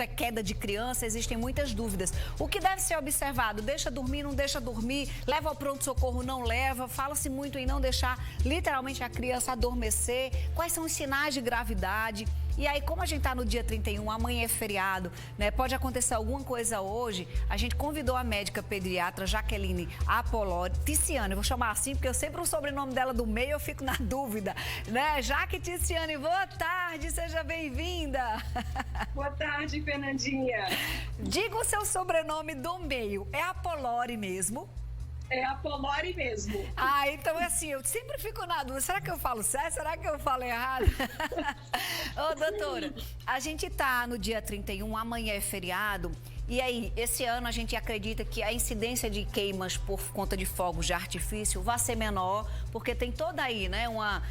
queda de criança, existem muitas dúvidas. O que deve ser observado? Deixa dormir, não deixa dormir? Leva ao pronto-socorro, não leva? Fala-se muito em não deixar literalmente a criança adormecer. Quais são os sinais de gravidade? E aí, como a gente está no dia 31, amanhã é feriado, né? Pode acontecer alguma coisa hoje. A gente convidou a médica pediatra Jaqueline Apolori Ticiane. Eu vou chamar assim porque eu sempre o sobrenome dela do meio eu fico na dúvida, né? Jaque Ticiane, boa tarde, seja bem-vinda. Boa tarde, Fernandinha. Diga o seu sobrenome do meio. É Apolori mesmo? É Apolori mesmo. Ah, então assim, eu sempre fico na dúvida. Será que eu falo certo? Será que eu falo errado? Ô, doutora, a gente tá no dia 31, amanhã é feriado. E aí, esse ano a gente acredita que a incidência de queimas por conta de fogos de artifício vai ser menor, porque tem toda aí, né, uma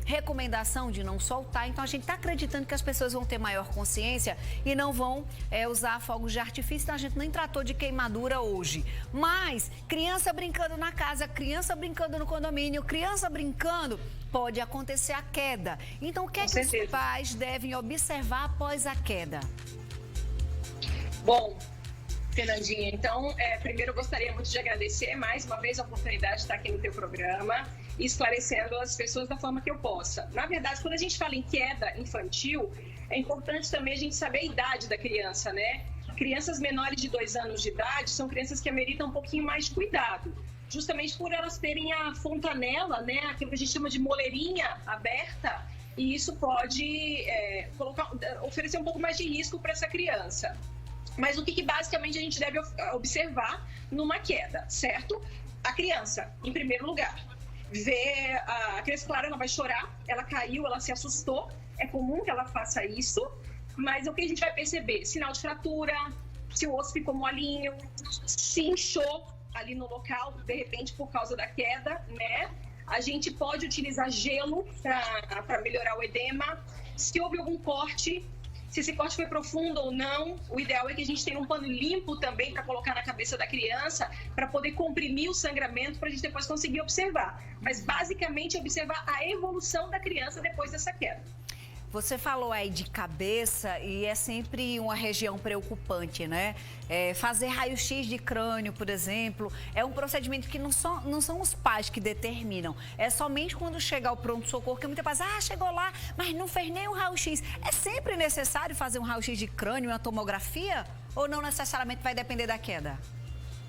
recomendação de não soltar. Então, a gente está acreditando que as pessoas vão ter maior consciência e não vão usar fogos de artifício. Então, a gente nem tratou de queimadura hoje. Mas, criança brincando na casa, criança brincando no condomínio, criança brincando, pode acontecer a queda. Então, o que é que os pais devem observar após a queda? Bom, Fernandinha, então, primeiro eu gostaria muito de agradecer mais uma vez a oportunidade de estar aqui no teu programa, esclarecendo as pessoas da forma que eu possa. Na verdade, quando a gente fala em queda infantil, é importante também a gente saber a idade da criança, né? Crianças menores de 2 anos de idade são crianças que ameritam um pouquinho mais de cuidado, justamente por elas terem a fontanela, né? Aquilo que a gente chama de moleirinha aberta, e isso pode oferecer um pouco mais de risco para essa criança. Mas o que basicamente a gente deve observar numa queda, certo? A criança, em primeiro lugar, a criança, claro, ela vai chorar, ela caiu, ela se assustou, é comum que ela faça isso, mas o que a gente vai perceber? Sinal de fratura, se o osso ficou molinho, se inchou ali no local, de repente por causa da queda, né? A gente pode utilizar gelo para melhorar o edema, se houve algum corte. Se esse corte foi profundo ou não, o ideal é que a gente tenha um pano limpo também para colocar na cabeça da criança, para poder comprimir o sangramento, para a gente depois conseguir observar. Mas, basicamente, observar a evolução da criança depois dessa queda. Você falou aí de cabeça e é sempre uma região preocupante, né? Fazer raio-x de crânio, por exemplo, é um procedimento que não são os pais que determinam. É somente quando chegar o pronto-socorro que muita pais, chegou lá, mas não fez nem o raio-x. É sempre necessário fazer um raio-x de crânio, uma tomografia? Ou não necessariamente vai depender da queda?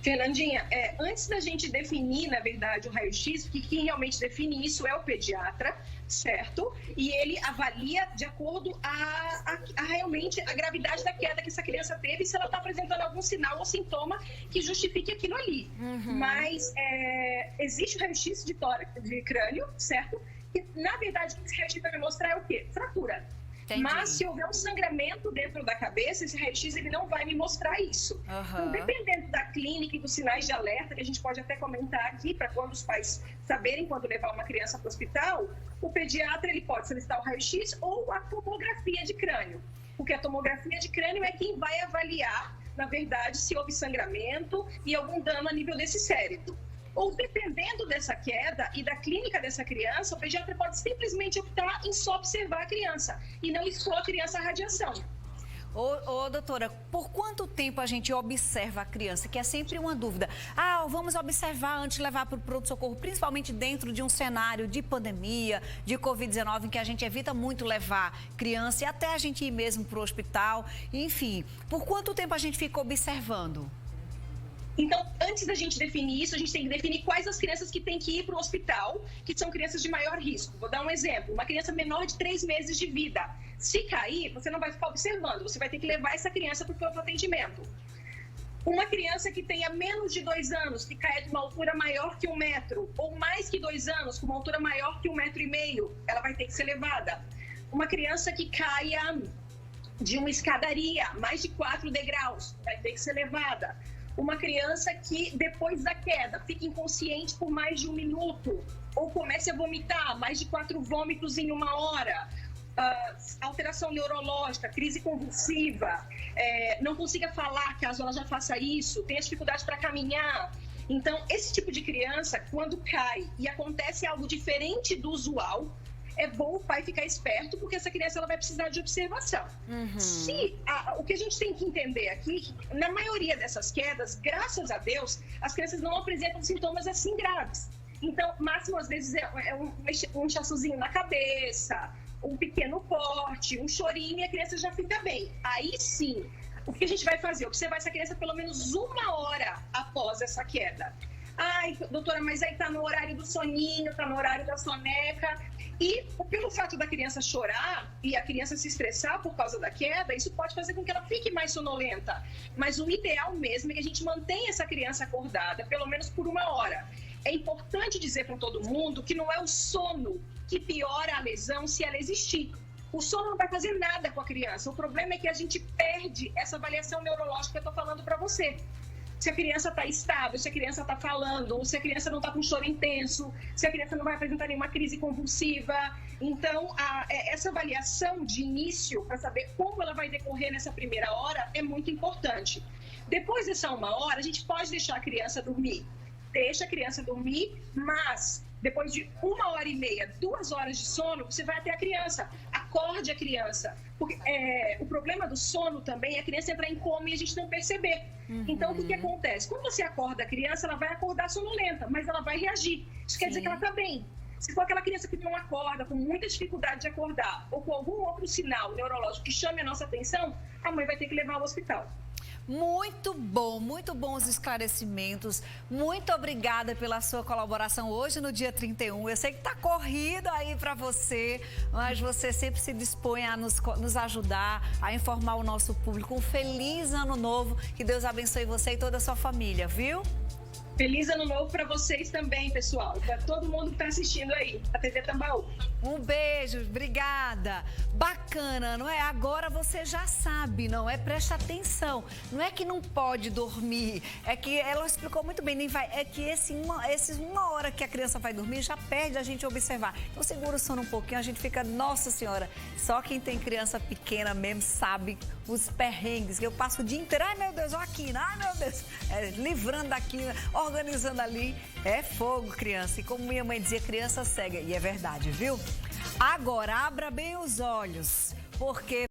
Fernandinha, antes da gente definir, na verdade, o raio-x, porque quem realmente define isso é o pediatra, certo? E ele avalia de acordo realmente a gravidade da queda que essa criança teve e se ela está apresentando algum sinal ou sintoma que justifique aquilo ali. Uhum. Mas existe o raio-x de crânio, certo? E, na verdade, o que esse raio-x vai me mostrar é o quê? Fratura. Entendi. Mas se houver um sangramento dentro da cabeça, esse raio-x ele não vai me mostrar isso. Uhum. Então, dependendo da clínica e dos sinais de alerta, que a gente pode até comentar aqui, para quando os pais saberem quando levar uma criança para o hospital, o pediatra ele pode solicitar o raio-x ou a tomografia de crânio. Porque a tomografia de crânio é quem vai avaliar, na verdade, se houve sangramento e algum dano a nível desse cérebro. Ou dependendo dessa queda e da clínica dessa criança, o pediatra pode simplesmente optar em só observar a criança e não expor a criança à radiação. Doutora, por quanto tempo a gente observa a criança? Que é sempre uma dúvida. Vamos observar antes de levar para o pronto-socorro, principalmente dentro de um cenário de pandemia, de Covid-19, em que a gente evita muito levar criança e até a gente ir mesmo para o hospital. Enfim, por quanto tempo a gente fica observando? Então, antes da gente definir isso, a gente tem que definir quais as crianças que têm que ir para o hospital, que são crianças de maior risco. Vou dar um exemplo. Uma criança menor de 3 meses de vida. Se cair, você não vai ficar observando. Você vai ter que levar essa criança para o atendimento. Uma criança que tenha menos de 2 anos, que caia de uma altura maior que 1 metro, ou mais que 2 anos, com uma altura maior que 1,5 metro, ela vai ter que ser levada. Uma criança que caia de uma escadaria, mais de 4 degraus, vai ter que ser levada. Uma criança que, depois da queda, fica inconsciente por mais de 1 minuto, ou comece a vomitar, mais de 4 vômitos em 1 hora, alteração neurológica, crise convulsiva, não consiga falar caso ela já faça isso, tenha dificuldade para caminhar. Então, esse tipo de criança, quando cai e acontece algo diferente do usual, é bom o pai ficar esperto, porque essa criança ela vai precisar de observação. O que a gente tem que entender aqui, na maioria dessas quedas, graças a Deus, as crianças não apresentam sintomas assim graves. Então, máximo às vezes é um inchaçozinho na cabeça, um pequeno corte, um chorinho e a criança já fica bem. Aí sim, o que a gente vai fazer? Observar essa criança pelo menos 1 hora após essa queda. Ai, doutora, mas aí tá no horário do soninho, tá no horário da soneca. E pelo fato da criança chorar e a criança se estressar por causa da queda, isso pode fazer com que ela fique mais sonolenta. Mas o ideal mesmo é que a gente mantenha essa criança acordada, pelo menos por 1 hora. É importante dizer para todo mundo que não é o sono que piora a lesão se ela existir. O sono não vai fazer nada com a criança. O problema é que a gente perde essa avaliação neurológica que eu estou falando para você. Se a criança está estável, se a criança está falando, se a criança não está com choro intenso, se a criança não vai apresentar nenhuma crise convulsiva. Então, essa avaliação de início, para saber como ela vai decorrer nessa primeira hora, é muito importante. Depois dessa 1 hora, a gente pode deixar a criança dormir. Deixa a criança dormir, mas depois de 1h30, 2 horas de sono, você vai até a criança. Acorde a criança. Porque o problema do sono também é a criança entrar em coma e a gente não perceber. Então, o que acontece? Quando você acorda a criança, ela vai acordar sonolenta, mas ela vai reagir. Isso quer dizer que ela está bem. Se for aquela criança que não acorda, com muita dificuldade de acordar, ou com algum outro sinal neurológico que chame a nossa atenção, a mãe vai ter que levar ao hospital. Muito bom os esclarecimentos. Muito obrigada pela sua colaboração hoje no dia 31. Eu sei que está corrido aí para você, mas você sempre se dispõe a nos ajudar, a informar o nosso público. Um feliz ano novo, que Deus abençoe você e toda a sua família, viu? Feliz ano novo para vocês também, pessoal. Para todo mundo que está assistindo aí, a TV Tambaú. Um beijo, obrigada. Bacana, não é? Agora você já sabe, não é? Preste atenção. Não é que não pode dormir, é que ela explicou muito bem, nem vai. É que esses 1 hora que a criança vai dormir já perde a gente observar. Então segura o sono um pouquinho, a gente fica, nossa senhora, só quem tem criança pequena mesmo sabe os perrengues, que eu passo o dia inteiro, ai meu Deus, olha aqui, ai meu Deus, livrando daqui, organizando ali, é fogo, criança. E como minha mãe dizia, criança cega, e é verdade, viu? Agora, abra bem os olhos, porque